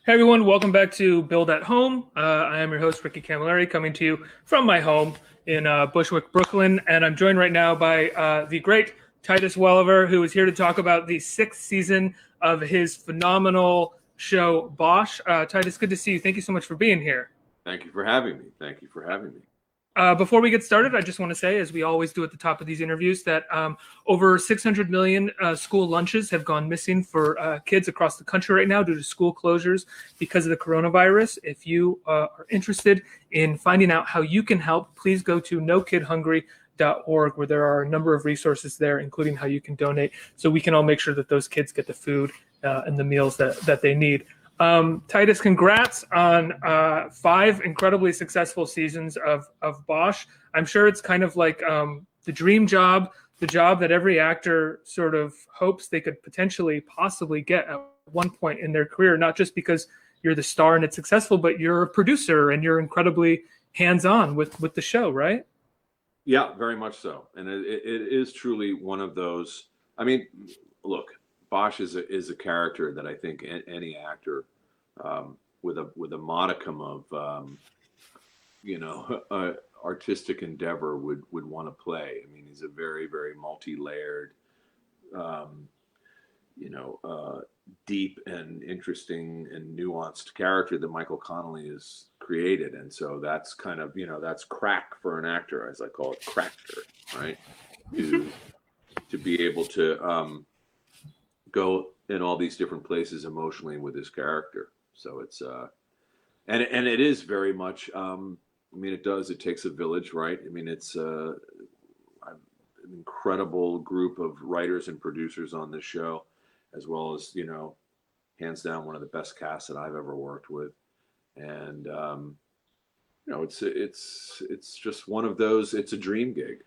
Hey everyone, welcome back to Build at Home. I am your host, Ricky Camilleri, coming to you from my home in Bushwick, Brooklyn. And I'm joined right now by the great Titus Welliver, who is here to talk about the sixth season of his phenomenal show, Bosch. Titus, good to see you. Thank you so much for being here. Thank you for having me. Thank you for having me. Before we get started, I just want to say, as we always do at the top of these interviews, that over 600 million school lunches have gone missing for kids across the country right now due to school closures because of the coronavirus. If you are interested in finding out how you can help, please go to nokidhungry.org, where there are a number of resources there, including how you can donate, so we can all make sure that those kids get the food and the meals that they need. Titus, congrats on 5 incredibly successful seasons of Bosch. I'm sure it's kind of like the dream job, the job that every actor sort of hopes they could potentially possibly get at one point in their career, not just because you're the star and it's successful, but you're a producer and you're incredibly hands-on with the show, right? Yeah, very much so. And it is truly one of those. I mean, look, Bosch is a character that I think any actor with a modicum of artistic endeavor would want to play. I mean, he's a very, very multi-layered, deep and interesting and nuanced character that Michael Connelly has created. And so that's kind of, that's crack for an actor, as I call it, cracker, right? To be able to go in all these different places emotionally with his character. So it's and it is very much. It takes a village, right? I mean, it's an incredible group of writers and producers on this show, as well as hands down one of the best casts that I've ever worked with, and it's just one of those. It's a dream gig.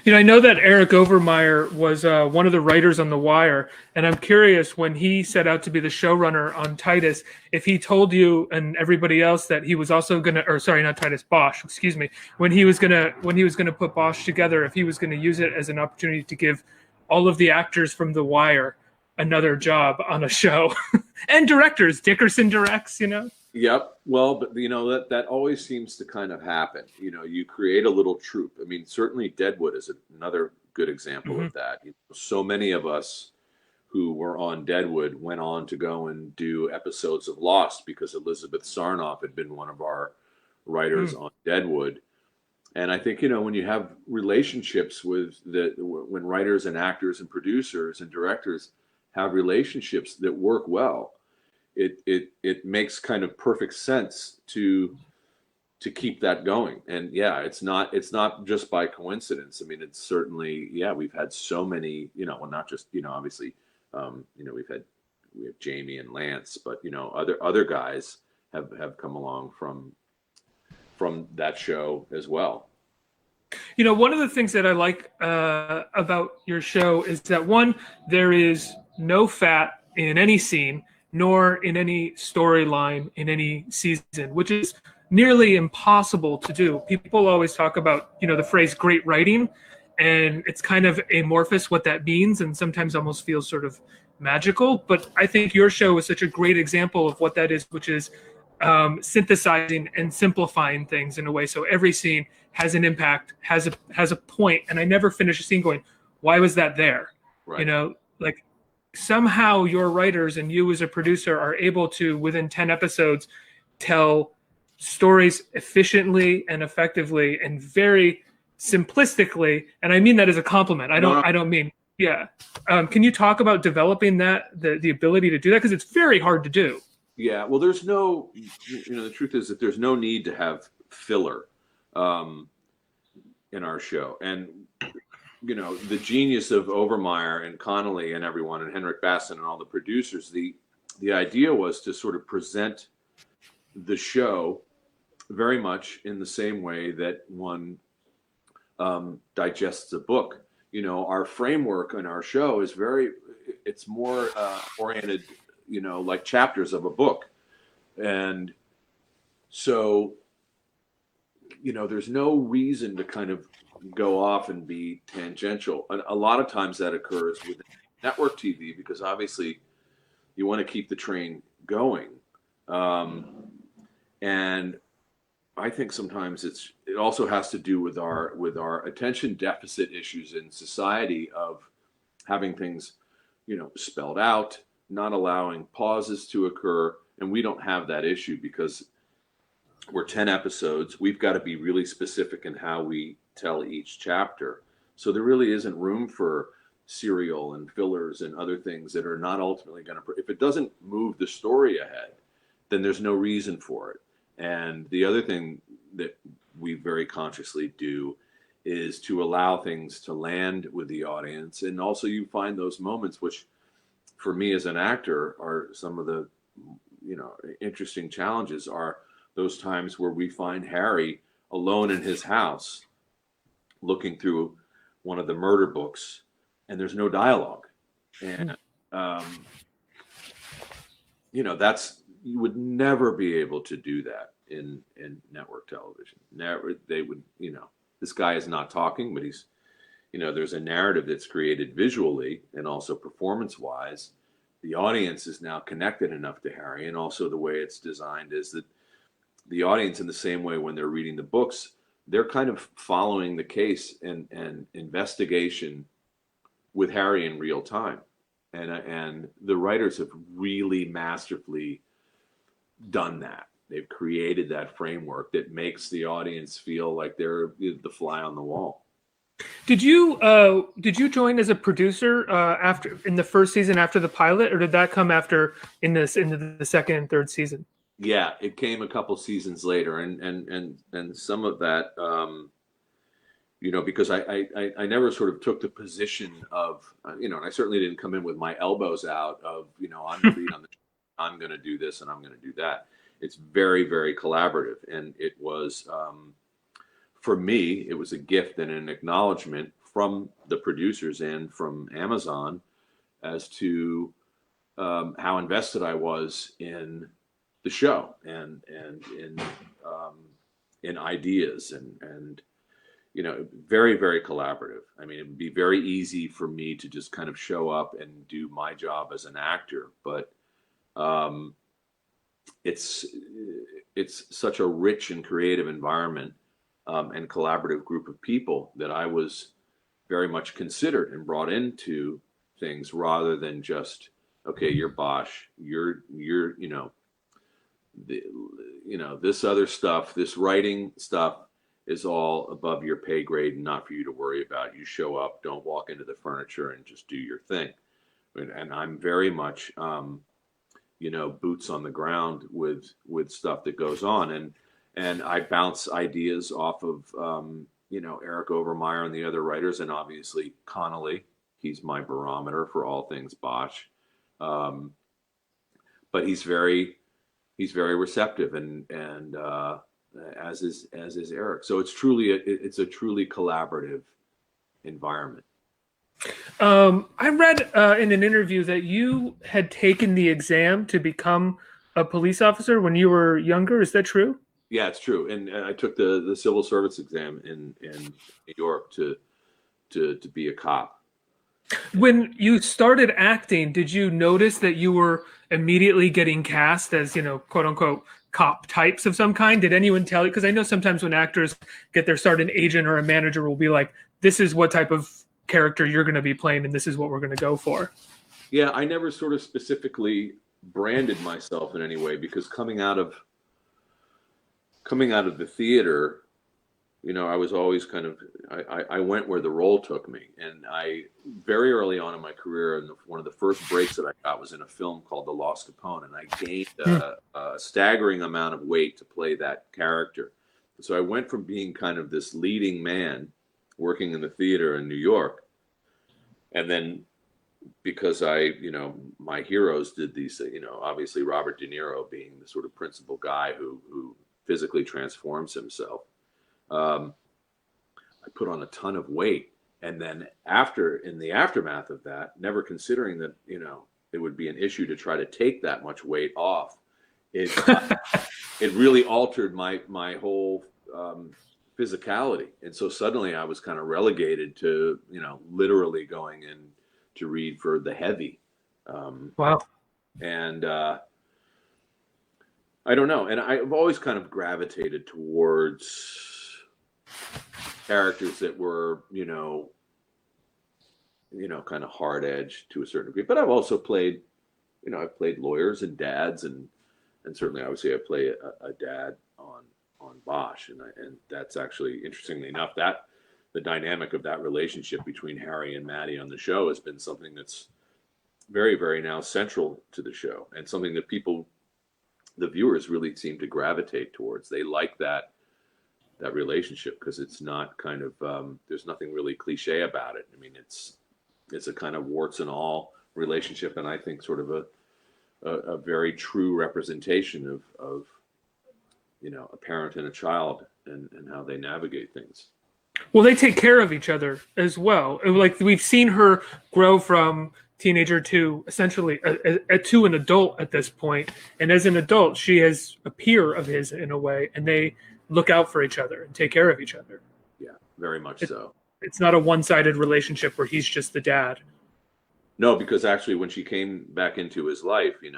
I know that Eric Overmyer was one of the writers on The Wire, and I'm curious, when he set out to be the showrunner on Titus, if he told you and everybody else that he was also going to, or sorry, not Titus, Bosch, excuse me, when he was going to put Bosch together, if he was going to use it as an opportunity to give all of the actors from The Wire another job on a show, and directors, Dickerson directs, Yep. Well, but that always seems to kind of happen. You create a little troupe. I mean, certainly Deadwood is another good example of that. So many of us who were on Deadwood went on to go and do episodes of Lost because Elizabeth Sarnoff had been one of our writers on Deadwood. And I think, when you have relationships when writers and actors and producers and directors have relationships that work well, it makes kind of perfect sense to keep that going. And yeah, it's not just by coincidence. I mean, it's certainly, we've had so many, not just, obviously, we have Jamie and Lance, but other guys have come along from that show as well. One of the things that I like about your show is that, one, there is no fat in any scene, nor in any storyline in any season, which is nearly impossible to do. People always talk about, the phrase great writing, and it's kind of amorphous what that means, and sometimes almost feels sort of magical. But I think your show is such a great example of what that is, which is synthesizing and simplifying things in a way so every scene has an impact, has a point, and I never finish a scene going, why was that there? Right. Like, somehow your writers and you as a producer are able to, within 10 episodes, tell stories efficiently and effectively and very simplistically. And I mean that as a compliment. I don't mean, yeah. Can you talk about developing the ability to do that? Because it's very hard to do. Yeah. Well, there's no, the truth is that there's no need to have filler in our show. And the genius of Overmyer and Connolly and everyone, and Henrik Basson and all the producers, the idea was to sort of present the show very much in the same way that one digests a book. Our framework in our show is it's more oriented, like chapters of a book. And so, there's no reason to kind of go off and be tangential. And a lot of times that occurs with network TV because obviously you want to keep the train going. And I think sometimes it also has to do with our attention deficit issues in society of having things, spelled out, not allowing pauses to occur, and we don't have that issue because we're 10 episodes. We've got to be really specific in how we tell each chapter. So there really isn't room for serial and fillers and other things that are not ultimately going to, if it doesn't move the story ahead, then there's no reason for it. And the other thing that we very consciously do is to allow things to land with the audience. And also you find those moments, which for me as an actor are some of the, interesting challenges, are those times where we find Harry alone in his house looking through one of the murder books and there's no dialogue. And, that's, you would never be able to do that in network television. Never. They would, this guy is not talking, but he's, there's a narrative that's created visually and also performance wise. The audience is now connected enough to Harry, and also the way it's designed is that the audience, in the same way when they're reading the books, they're kind of following the case and investigation with Harry in real time. And the writers have really masterfully done that. They've created that framework that makes the audience feel like they're the fly on the wall. Did you join as a producer after in the first season after the pilot, or did that come after in the second and third season? Yeah, it came a couple seasons later, and some of that, because I never sort of took the position of, and I certainly didn't come in with my elbows out of, I'm the lead on the, I'm going to do this and I'm going to do that. It's very, very collaborative, and it was, for me, it was a gift and an acknowledgement from the producers and from Amazon as to how invested I was in the show and in ideas and very, very collaborative. I mean, it would be very easy for me to just kind of show up and do my job as an actor, but it's such a rich and creative environment and collaborative group of people that I was very much considered and brought into things rather than just, okay, you're Bosch, you're this other stuff, this writing stuff is all above your pay grade and not for you to worry about. You show up, don't walk into the furniture, and just do your thing. And I'm very much, boots on the ground with stuff that goes on. And I bounce ideas off of, Eric Overmyer and the other writers, and obviously Connolly. He's my barometer for all things Bosch. But he's very receptive, and as is Eric. So it's a truly collaborative environment. I read in an interview that you had taken the exam to become a police officer when you were younger. Is that true? Yeah, it's true. And I took the civil service exam in New York to be a cop. When you started acting, did you notice that you were immediately getting cast as, quote unquote, cop types of some kind? Did anyone tell you? Because I know sometimes when actors get their start, an agent or a manager will be like, this is what type of character you're going to be playing, and this is what we're going to go for. Yeah, I never sort of specifically branded myself in any way, because coming out of the theater, I was always kind of, I went where the role took me. And I, very early on in my career, and one of the first breaks that I got was in a film called The Lost Capone. And I gained a staggering amount of weight to play that character. So I went from being kind of this leading man working in the theater in New York. And then because my heroes did these, obviously Robert De Niro being the sort of principal guy who physically transforms himself. I put on a ton of weight, and then in the aftermath of that, never considering that it would be an issue to try to take that much weight off, it really altered my whole physicality, and so suddenly I was kind of relegated to literally going in to read for the heavy. Wow. And I don't know. And I've always kind of gravitated towards characters that were, kind of hard edged to a certain degree. But I've also played, I've played lawyers and dads, and certainly I would say I play a dad on Bosch, and that's actually, interestingly enough, that the dynamic of that relationship between Harry and Maddie on the show has been something that's very, very now central to the show, and something that the viewers really seem to gravitate towards. They like that relationship because it's not kind of there's nothing really cliche about it. I mean, it's a kind of warts and all relationship, and I think sort of a very true representation of a parent and a child, and how they navigate things. Well, they take care of each other as well. Like, we've seen her grow from teenager to essentially to an adult at this point, and as an adult, she is a peer of his in a way, and they look out for each other and take care of each other. Yeah, very much so. It's not a one-sided relationship where he's just the dad. No, because actually, when she came back into his life, he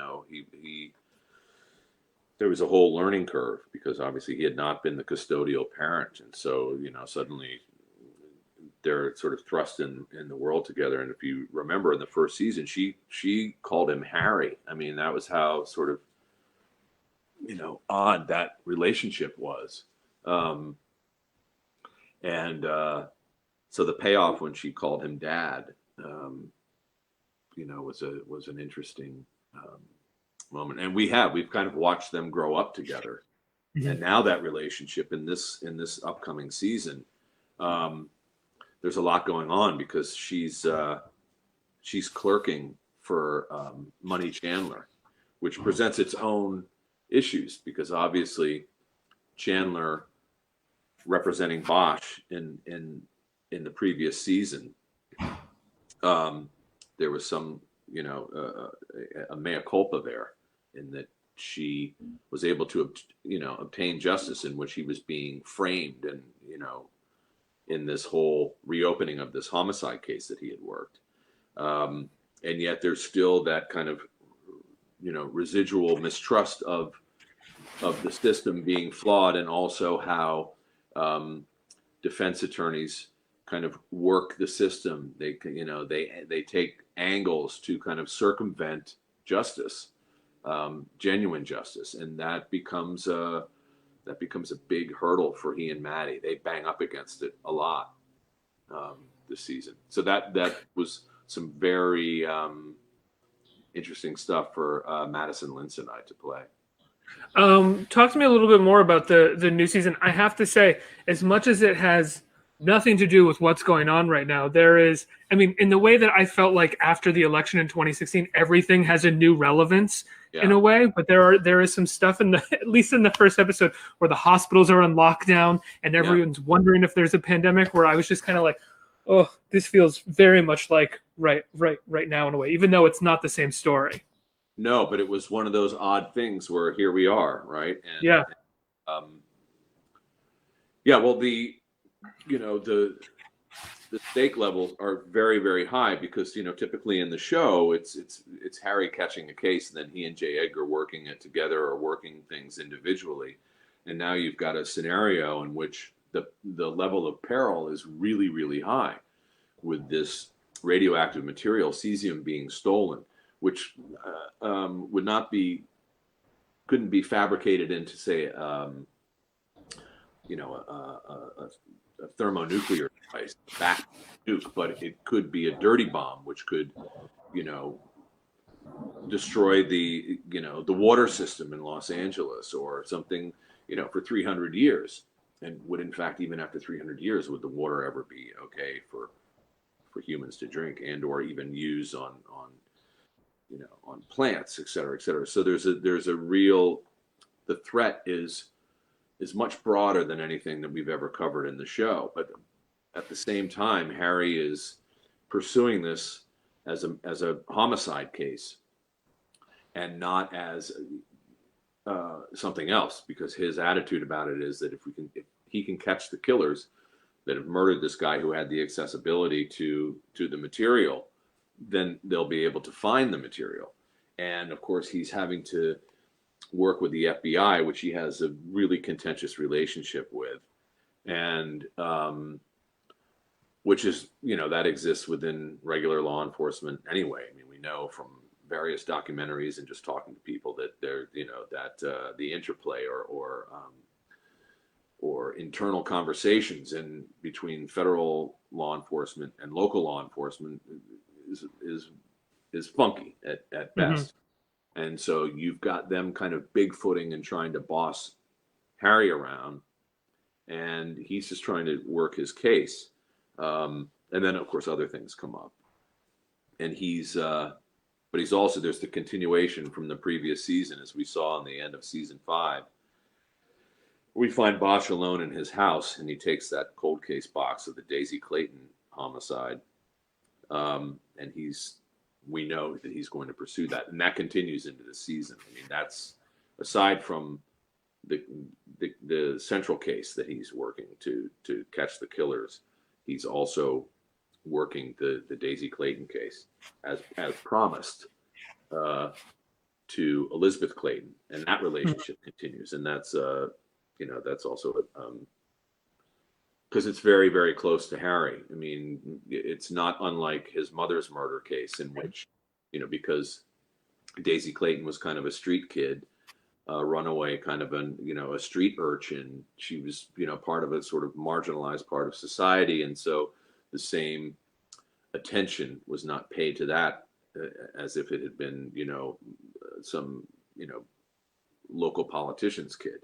there was a whole learning curve, because obviously he had not been the custodial parent, and so suddenly they're sort of thrust in the world together. And if you remember, in the first season, she called him Harry. I mean, that was how sort of odd that relationship was. So the payoff when she called him Dad, was an interesting moment. And we've kind of watched them grow up together, and now that relationship in this upcoming season, there's a lot going on, because she's clerking for Money Chandler, which presents its own issues, because obviously Chandler, representing Bosch in the previous season, there was some a mea culpa there, in that she was able to obtain justice in which he was being framed, and in this whole reopening of this homicide case that he had worked, and yet there's still that kind of residual mistrust of the system being flawed, and also how defense attorneys kind of work the system. They take angles to kind of circumvent justice, genuine justice, and that becomes a big hurdle for he and Maddie. They bang up against it a lot this season. So that was some very interesting stuff for Madison Linson and I to play. Talk to me a little bit more about the new season. I have to say, as much as it has nothing to do with what's going on right now, there is, I mean, in the way that I felt like after the election in 2016, everything has a new relevance in a way, but there is some stuff at least in the first episode, where the hospitals are on lockdown and everyone's wondering if there's a pandemic, where I was just kind of like, oh, this feels very much like right now in a way, even though it's not the same story. No, but it was one of those odd things where here we are, right? And, well, the stake levels are very, very high, because typically in the show it's Harry catching a case, and then he and J. Edgar working it together, or working things individually. And now you've got a scenario in which the level of peril is really, really high, with this radioactive material, cesium, being stolen, which couldn't be fabricated into, say, a thermonuclear device, back nuke, but it could be a dirty bomb, which could, destroy the water system in Los Angeles, or something, for 300 years. And would, in fact, even after 300 years, would the water ever be okay for humans to drink, and or even use on plants, et cetera, et cetera. So there's a real, the threat is much broader than anything that we've ever covered in the show. But at the same time, Harry is pursuing this as a homicide case, and not as something else, because his attitude about it is that if he can catch the killers that have murdered this guy who had the accessibility to the material, then they'll be able to find the material. And of course, he's having to work with the FBI, which he has a really contentious relationship with, and which is, that exists within regular law enforcement anyway. I mean, we know from various documentaries and just talking to people that the interplay or internal conversations in between federal law enforcement and local law enforcement is funky at best. And so you've got them kind of bigfooting and trying to boss Harry around, and he's just trying to work his case. And then, of course, other things come up. And but he's also, there's the continuation from the previous season, as we saw in the end of season 5. We find Bosch alone in his house, and he takes that cold case box of the Daisy Clayton homicide. And we know that he's going to pursue that. And that continues into the season. I mean, that's aside from the central case that he's working to catch the killers. He's also working the Daisy Clayton case as promised to Elizabeth Clayton, and that relationship continues. And that's that's also because it's very, very close to Harry. I mean, it's not unlike his mother's murder case, in which because Daisy Clayton was kind of a street kid, runaway, kind of a street urchin. She was part of a sort of marginalized part of society, and so the same attention was not paid to that as if it had been some local politician's kid.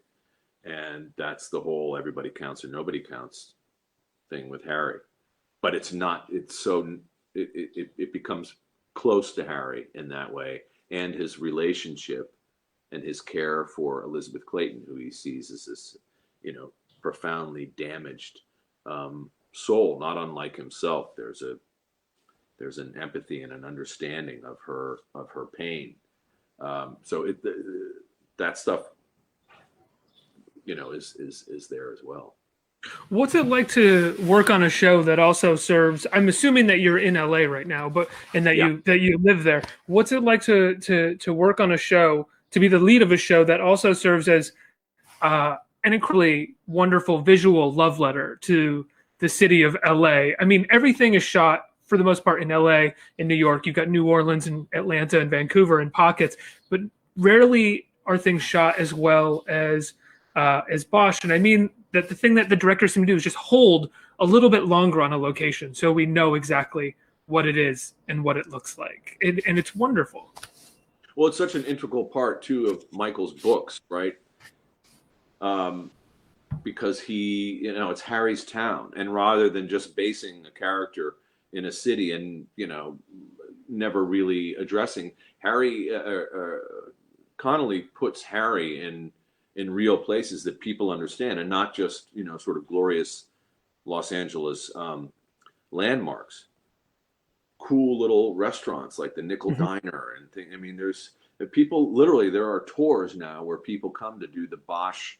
And that's the whole everybody counts or nobody counts thing with Harry. But it's not. It's so it becomes close to Harry in that way, and his relationship and his care for Elizabeth Clayton, who he sees as this, profoundly damaged soul, not unlike himself. There's an empathy and an understanding of her pain. So that stuff, is there as well. What's it like to work on a show that also serves? I'm assuming that you're in LA right now, and that you live there. What's it like to work on a show, to be the lead of a show that also serves as an incredibly wonderful visual love letter to the city of LA? I mean, everything is shot for the most part in LA, in New York. You've got New Orleans and Atlanta and Vancouver in pockets, but rarely are things shot as well as Bosch. And I mean that the thing that the directors seem to do is just hold a little bit longer on a location, so we know exactly what it is and what it looks like. And it's wonderful. Well, it's such an integral part too of Michael's books, right? Because it's Harry's town, and rather than just basing a character in a city and never really addressing Harry, Connolly puts Harry in real places that people understand, and not just sort of glorious Los Angeles landmarks. Cool little restaurants like the Nickel Diner and thing. I mean, there are tours now where people come to do the Bosch.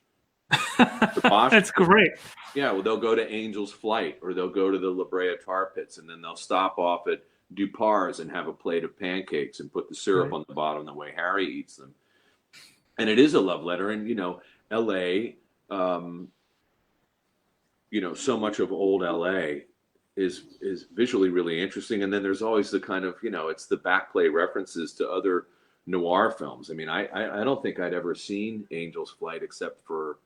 That's great. Yeah, well, they'll go to Angel's Flight, or they'll go to the La Brea Tar Pits, and then they'll stop off at Dupar's and have a plate of pancakes and put the syrup on the bottom the way Harry eats them. And it is a love letter. And LA, so much of old LA is visually really interesting. And then there's always the kind of it's the backplay references to other noir films. I mean, I don't think I'd ever seen Angel's Flight except for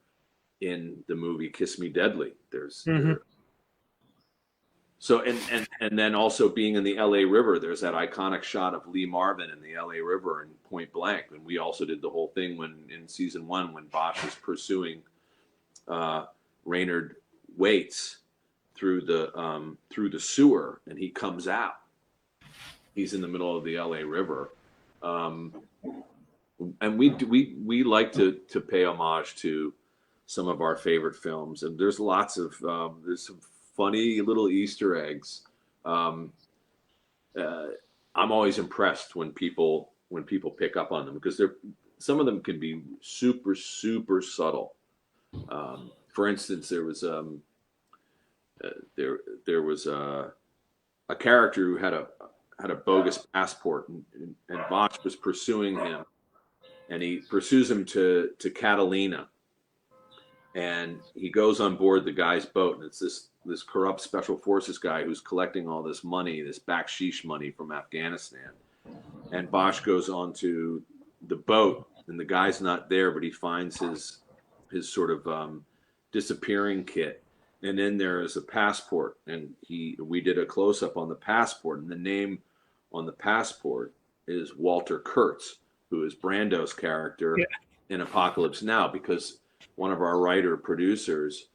in the movie Kiss Me Deadly. So and then also being in the LA River, there's that iconic shot of Lee Marvin in the LA River in Point Blank. And we also did the whole thing in season 1 when Bosch was pursuing Raynard Waits through the sewer, and he comes out. He's in the middle of the LA River. And we like to pay homage to some of our favorite films, and there's lots of there's some funny little Easter eggs. I'm always impressed when people pick up on them, because some of them can be super, super subtle. For instance, there was a character who had a bogus passport, and Bosch was pursuing him and he pursues him to Catalina, and he goes on board the guy's boat, and it's this corrupt special forces guy who's collecting all this money, this baksheesh money from Afghanistan. And Bosch goes onto the boat, and the guy's not there, but he finds his sort of disappearing kit, and in there is a passport, and we did a close up on the passport, and the name on the passport is Walter Kurtz, who is Brando's character in Apocalypse Now, because one of our writer producers,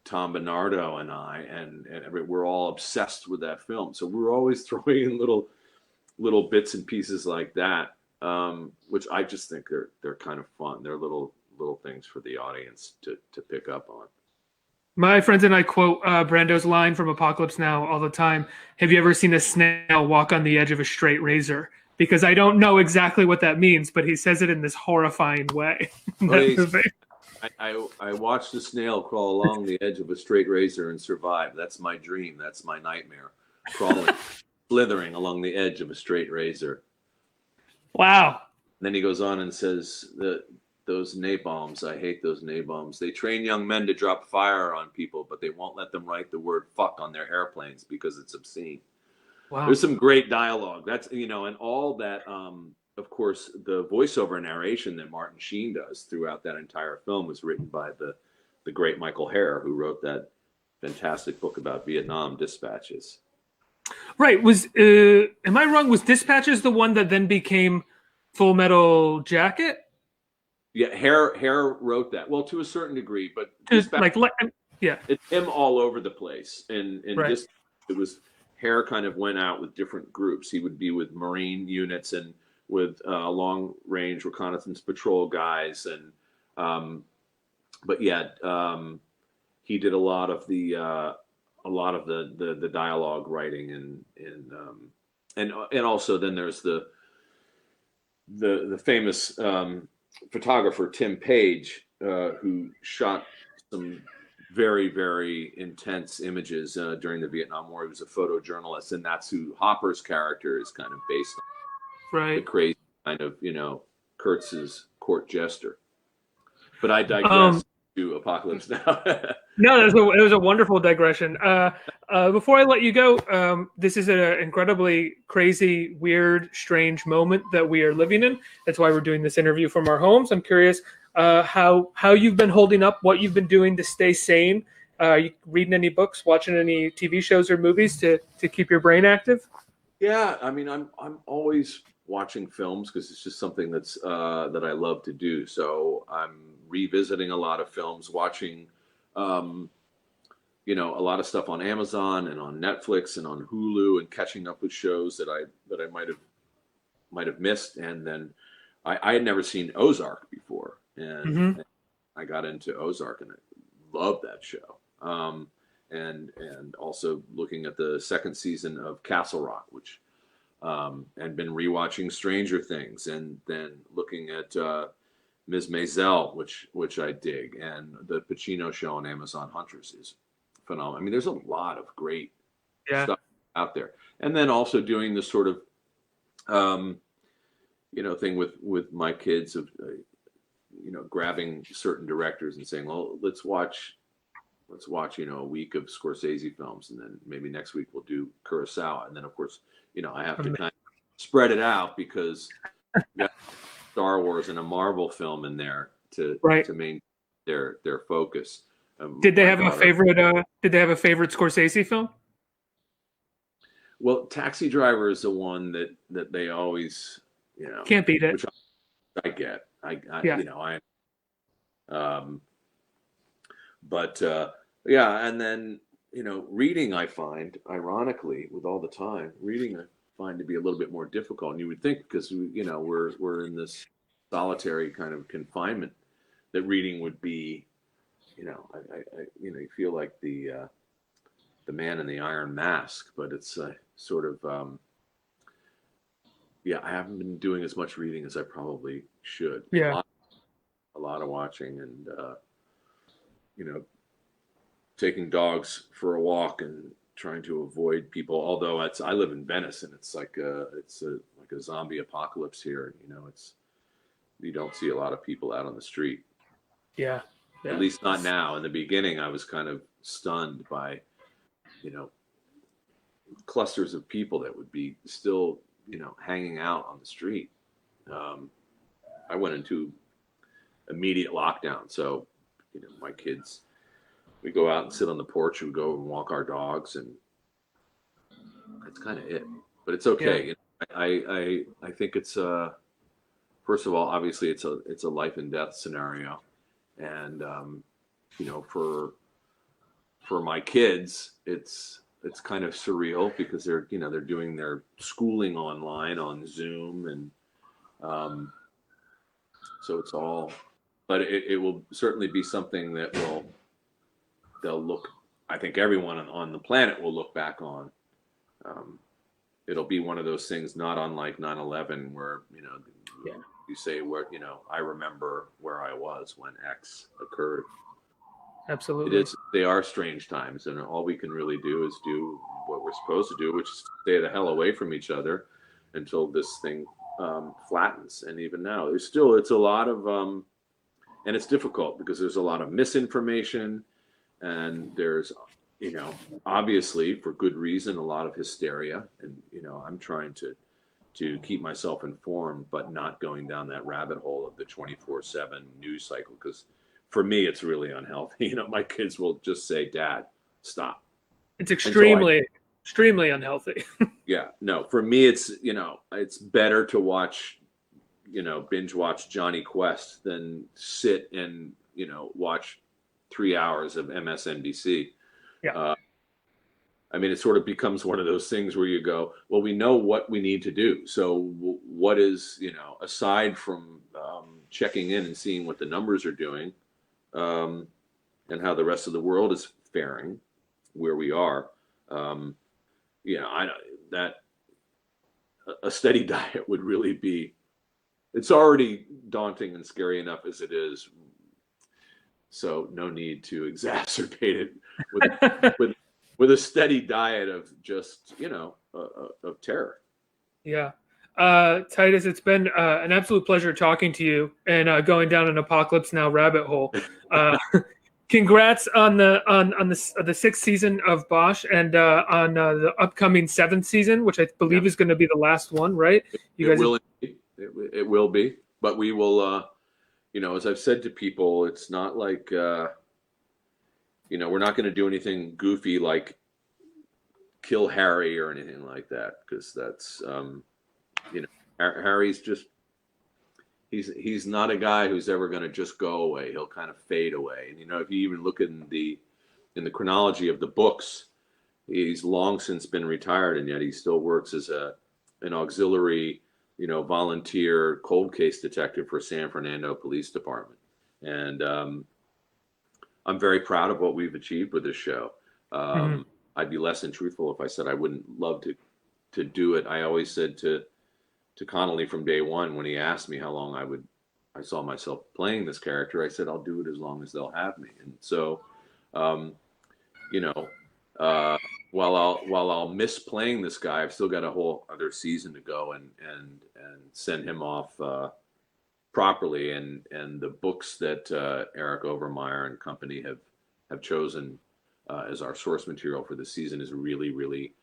Tom Bernardo, and I, and we're all obsessed with that film. So we're always throwing in little bits and pieces like that, which I just think they're kind of fun. They're little things for the audience to pick up on. My friends and I quote Brando's line from Apocalypse Now all the time. Have you ever seen a snail walk on the edge of a straight razor? Because I don't know exactly what that means, but he says it in this horrifying way. I watched a snail crawl along the edge of a straight razor and survive. That's my dream. That's my nightmare. Crawling, slithering along the edge of a straight razor. Wow. And then he goes on and says that those napalms, I hate those napalms. They train young men to drop fire on people, but they won't let them write the word fuck on their airplanes because it's obscene. Wow. There's some great dialogue. That's, and all that, of course, the voiceover narration that Martin Sheen does throughout that entire film was written by the great Michael Herr, who wrote that fantastic book about Vietnam, Dispatches. Right. Am I wrong? Was Dispatches the one that then became Full Metal Jacket? Yeah, Herr wrote that. Well, to a certain degree, but it's him all over the place. And right. It was Herr kind of went out with different groups. He would be with Marine units and with long range reconnaissance patrol guys, and he did a lot of the dialogue writing, and also then there's the famous photographer Tim Page, who shot some very, very intense images during the Vietnam War. He was a photojournalist, and that's who Hopper's character is kind of based on. Right. The crazy kind of, Kurtz's court jester. But I digress to Apocalypse Now. No, it was a wonderful digression. Before I let you go, this is an incredibly crazy, weird, strange moment that we are living in. That's why we're doing this interview from our homes. I'm curious how you've been holding up, what you've been doing to stay sane. Are you reading any books, watching any TV shows or movies to keep your brain active? Yeah, I mean, I'm always watching films because it's just something that I love to do. So I'm revisiting a lot of films, watching a lot of stuff on Amazon and on Netflix and on Hulu, and catching up with shows that I might have missed. And then I had never seen Ozark before, and I got into Ozark and I loved that show. And also looking at the second season of Castle Rock, which and been rewatching Stranger Things, and then looking at Ms. Maisel, which I dig, and the Pacino show on Amazon, Huntress, is phenomenal. I mean, there's a lot of great stuff out there, and then also doing this sort of thing with my kids of grabbing certain directors and saying, well, let's watch a week of Scorsese films, and then maybe next week we'll do Kurosawa, and then of course I have to kind of spread it out because you got Star Wars and a Marvel film in there to maintain their focus. Did they have a favorite Scorsese film? Well, Taxi Driver is the one that they always can't beat it. Which I get. And then reading, I find, ironically, with all the time, reading I find to be a little bit more difficult. And you would think, because we're in this solitary kind of confinement, that reading would be, you feel like the man in the iron mask. But it's sort of, I haven't been doing as much reading as I probably should. Yeah, a lot of watching and taking dogs for a walk and trying to avoid people. Although I live in Venice, and it's like a zombie apocalypse here. It's you don't see a lot of people out on the street. Yeah. At least not now. In the beginning, I was kind of stunned by, clusters of people that would be still, hanging out on the street. I went into immediate lockdown. So, my kids, we go out and sit on the porch and go and walk our dogs, and that's kind of it. But it's okay. Yeah. I think it's first of all, obviously it's a life and death scenario, and for my kids, it's kind of surreal because they're doing their schooling online on Zoom, and so it's all, but it will certainly be something that they'll look, I think everyone on the planet will look back on. It'll be one of those things not unlike 9/11 where, you say where, I remember where I was when X occurred. Absolutely. They are strange times, and all we can really do is do what we're supposed to do, which is stay the hell away from each other until this thing flattens. And even now, it's a lot of, and it's difficult because there's a lot of misinformation, and there's, obviously for good reason, a lot of hysteria. And, I'm trying to keep myself informed, but not going down that rabbit hole of the 24/7 news cycle. Because for me, it's really unhealthy. My kids will just say, "Dad, stop." It's extremely unhealthy. Yeah, no, for me, it's, it's better to watch, binge watch Johnny Quest than sit and, watch 3 hours of MSNBC. Yeah. It sort of becomes one of those things where you go, well, we know what we need to do. So what is, aside from checking in and seeing what the numbers are doing, and how the rest of the world is faring, where we are, I know that a steady diet would really be, it's already daunting and scary enough as it is. So no need to exacerbate it with a steady diet of just, of terror. Yeah. Titus, it's been an absolute pleasure talking to you and going down an Apocalypse Now rabbit hole. Congrats on the sixth season of Bosch, and on the upcoming seventh season, which I believe is going to be the last one, right? It will be, but we will, as I've said to people, it's not like, we're not going to do anything goofy like kill Harry or anything like that, because that's, Harry's just, he's not a guy who's ever going to just go away. He'll kind of fade away. And, if you even look in the chronology of the books, he's long since been retired, and yet he still works as an auxiliary, volunteer cold case detective for San Fernando Police Department. And I'm very proud of what we've achieved with this show. I'd be less than truthful if I said I wouldn't love to do it. I always said to Connolly from day one, when he asked me how long I saw myself playing this character, I said, I'll do it as long as they'll have me. And so, while I'll miss playing this guy, I've still got a whole other season to go and send him off properly. And the books that Eric Overmyer and company have chosen as our source material for the season is really, really,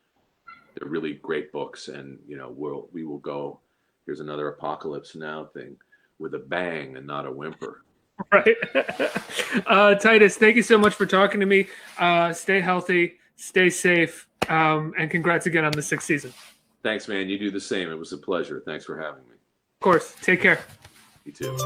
they're really great books. And we will go, here's another Apocalypse Now thing with a bang and not a whimper. Right. Titus, thank you so much for talking to me. Stay healthy, stay safe, and congrats again on the sixth season. Thanks, man. You do the same. It was a pleasure. Thanks for having me. Of course. Take care. You too.